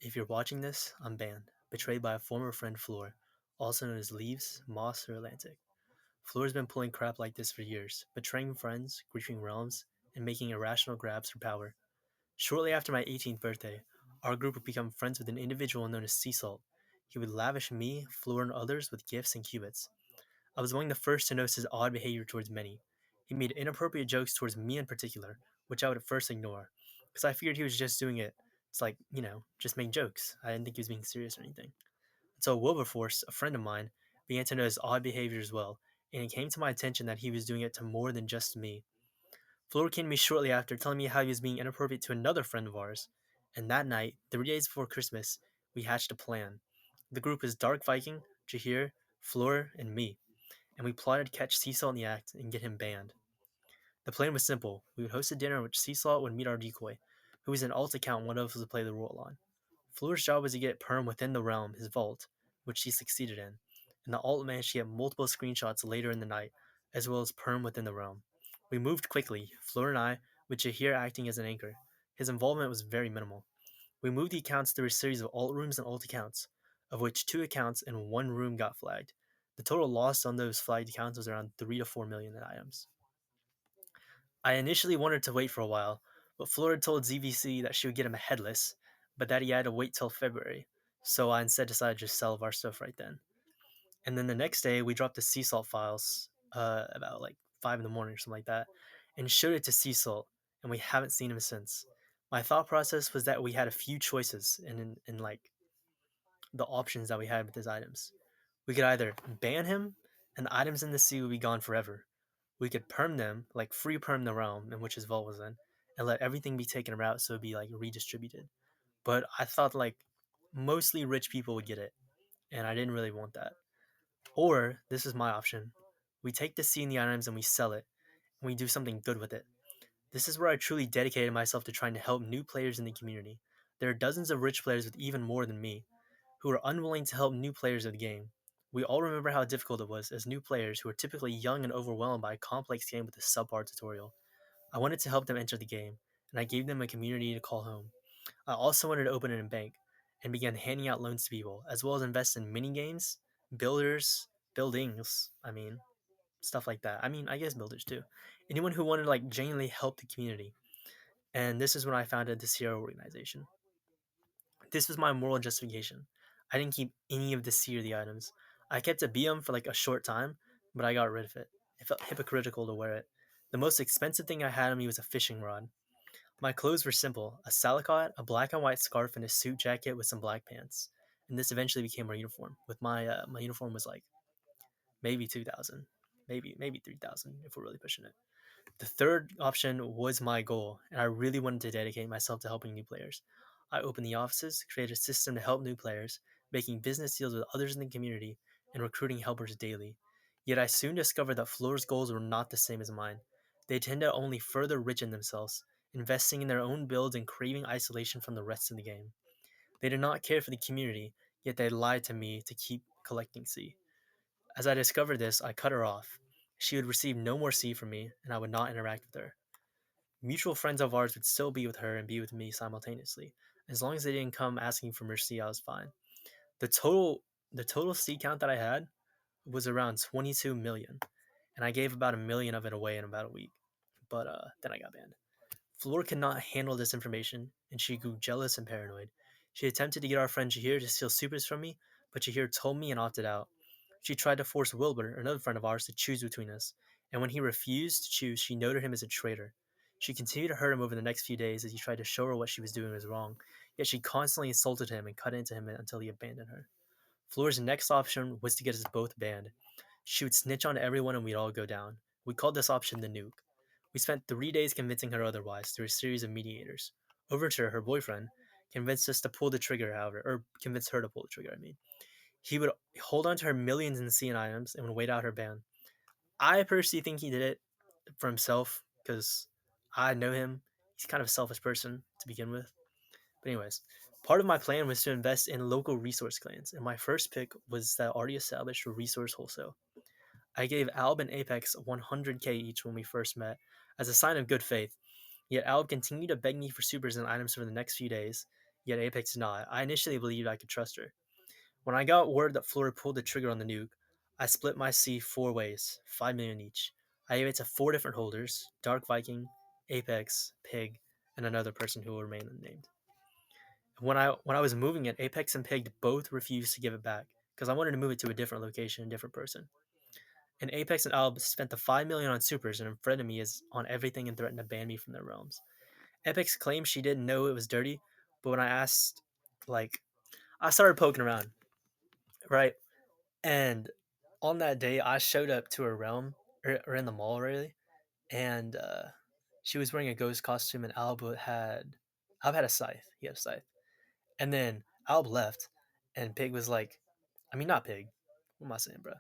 If you're watching this, I'm banned, betrayed by a former friend Flor, also known as Leaves, Moss, or Atlantic. Flor's been pulling crap like this for years, betraying friends, griefing realms, and making irrational grabs for power. Shortly after my 18th birthday, our group would become friends with an individual known as Sea Salt. He would lavish me, Flor, and others with gifts and qubits. I was among the first to notice his odd behavior towards many. He made inappropriate jokes towards me in particular, which I would at first ignore, because I figured he was just doing it. It's like, just making jokes. I didn't think he was being serious or anything. So Wilberforce, a friend of mine, began to notice odd behavior as well, and it came to my attention that he was doing it to more than just me. Fleur came to me shortly after, telling me how he was being inappropriate to another friend of ours. And that night, 3 days before Christmas, we hatched a plan. The group was Dark Viking, Jahir, Fleur, and me, and we plotted to catch Cecil in the act and get him banned. The plan was simple. We would host a dinner in which Cecil would meet our decoy, who was an alt account one of us would play the role on. Fleur's job was to get Perm within the realm, his vault, which she succeeded in, and the alt managed to get multiple screenshots later in the night, as well as Perm within the realm. We moved quickly, Fleur and I, with Jahir acting as an anchor. His involvement was very minimal. We moved the accounts through a series of alt rooms and alt accounts, of which 2 accounts and 1 room got flagged. The total loss on those flagged accounts was around 3 to 4 million in items. I initially wanted to wait for a while, but Flora told ZVC that she would get him a headless, but that he had to wait till February, so I instead decided to just sell our stuff right then. And then the next day, we dropped the sea salt files about like 5 in the morning or something like that, and showed it to Sea Salt, and we haven't seen him since. My thought process was that we had a few choices in like the options that we had with his items. We could either ban him, and the items in the sea would be gone forever, we could perm them, like free perm the realm in which his vault was in, and let everything be taken out so it'd be like redistributed. But I thought like mostly rich people would get it, and I didn't really want that. Or this is my option. We take the sea and the items and we sell it, and we do something good with it. This is where I truly dedicated myself to trying to help new players in the community. There are dozens of rich players with even more than me, who are unwilling to help new players of the game. We all remember how difficult it was as new players who are typically young and overwhelmed by a complex game with a subpar tutorial. I wanted to help them enter the game, and I gave them a community to call home. I also wanted to open a bank and began handing out loans to people, as well as invest in mini games, builders, buildings, stuff like that. I guess builders too. Anyone who wanted to like genuinely help the community. And this is when I founded the Sierra organization. This was my moral justification. I didn't keep any of the C or the items. I kept a BM for like a short time, but I got rid of it. It felt hypocritical to wear it. The most expensive thing I had on me was a fishing rod. My clothes were simple: a salikot, a black and white scarf, and a suit jacket with some black pants. And this eventually became my uniform. With my uniform was like maybe 2,000, maybe 3,000 if we're really pushing it. The third option was my goal, and I really wanted to dedicate myself to helping new players. I opened the offices, created a system to help new players, making business deals with others in the community, and recruiting helpers daily. Yet I soon discovered that Floor's goals were not the same as mine. They tend to only further richen themselves, investing in their own builds and craving isolation from the rest of the game. They did not care for the community, yet they lied to me to keep collecting C. As I discovered this, I cut her off. She would receive no more C from me, and I would not interact with her. Mutual friends of ours would still be with her and be with me simultaneously. As long as they didn't come asking for mercy, I was fine. The total the total C count that I had was around 22 million, and I gave about a million of it away in about a week. But then I got banned. Flor could not handle this information, and she grew jealous and paranoid. She attempted to get our friend Shahir to steal supers from me, but Shahir told me and opted out. She tried to force Wilbur, another friend of ours, to choose between us, and when he refused to choose, she noted him as a traitor. She continued to hurt him over the next few days as he tried to show her what she was doing was wrong, yet she constantly insulted him and cut into him until he abandoned her. Flor's next option was to get us both banned. She would snitch on everyone and we'd all go down. We called this option the nuke. We spent 3 days convincing her otherwise through a series of mediators. Overture, her boyfriend, convinced us to pull the trigger, however, or convinced her to pull the trigger, I mean. He would hold on to her millions in CN items and would wait out her ban. I personally think he did it for himself because I know him. He's kind of a selfish person to begin with. But anyways, part of my plan was to invest in local resource clans, and my first pick was that already established resource wholesale. I gave Alb and Apex 100k each when we first met, as a sign of good faith. Yet Alb continued to beg me for supers and items for the next few days, yet Apex did not. I initially believed I could trust her. When I got word that Flora pulled the trigger on the nuke, I split my C 4 ways, 5 million each. I gave it to 4 different holders: Dark Viking, Apex, Pig, and another person who will remain unnamed. When I was moving it, Apex and Pig both refused to give it back because I wanted to move it to a different location, a different person. And Apex and Alb spent the 5 million on supers and threatened me as on everything and threatened to ban me from their realms. Apex claimed she didn't know it was dirty, but when I asked, like, I started poking around, right? And on that day, I showed up to her realm, or in the mall, really, and she was wearing a ghost costume, and Alb had a scythe. He had a scythe, and then Alb left, and Pig was like, I mean, not Pig. What am I saying, bro?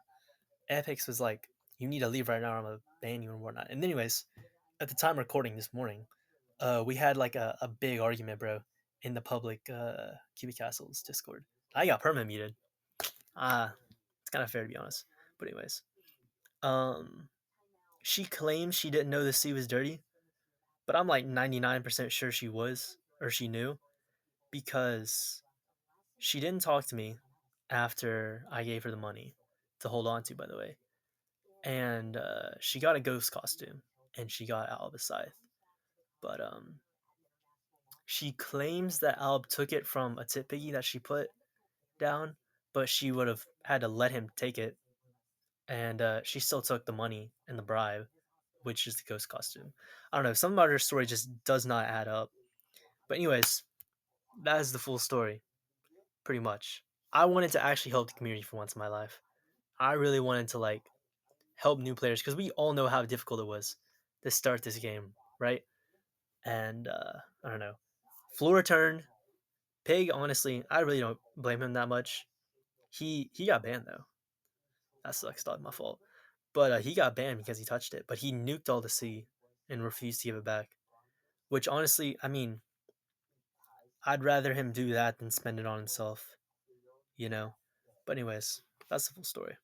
Apex was like, you need to leave right now, or I'm gonna ban you and whatnot. And anyways, at the time recording this morning, we had like a big argument, bro, in the public QB Castle's Discord. I got perma muted. It's kind of fair to be honest. But anyways, um, she claims she didn't know the sea was dirty, but I'm like 99% sure she was or she knew because she didn't talk to me after I gave her the money to hold on to, by the way. And she got a ghost costume and she got Alb a scythe. But she claims that Alb took it from a tip piggy that she put down, but she would have had to let him take it. And she still took the money and the bribe, which is the ghost costume. I don't know. Some about her story just does not add up. But anyways, that is the full story, pretty much. I wanted to actually help the community for once in my life. I really wanted to like help new players because we all know how difficult it was to start this game, right? And I don't know. Flor returned. Pig, honestly, I really don't blame him that much. He got banned though. That sucks. Not my fault. But he got banned because he touched it. But he nuked all the sea and refused to give it back. Which honestly, I mean, I'd rather him do that than spend it on himself, you know? But anyways, that's the full story.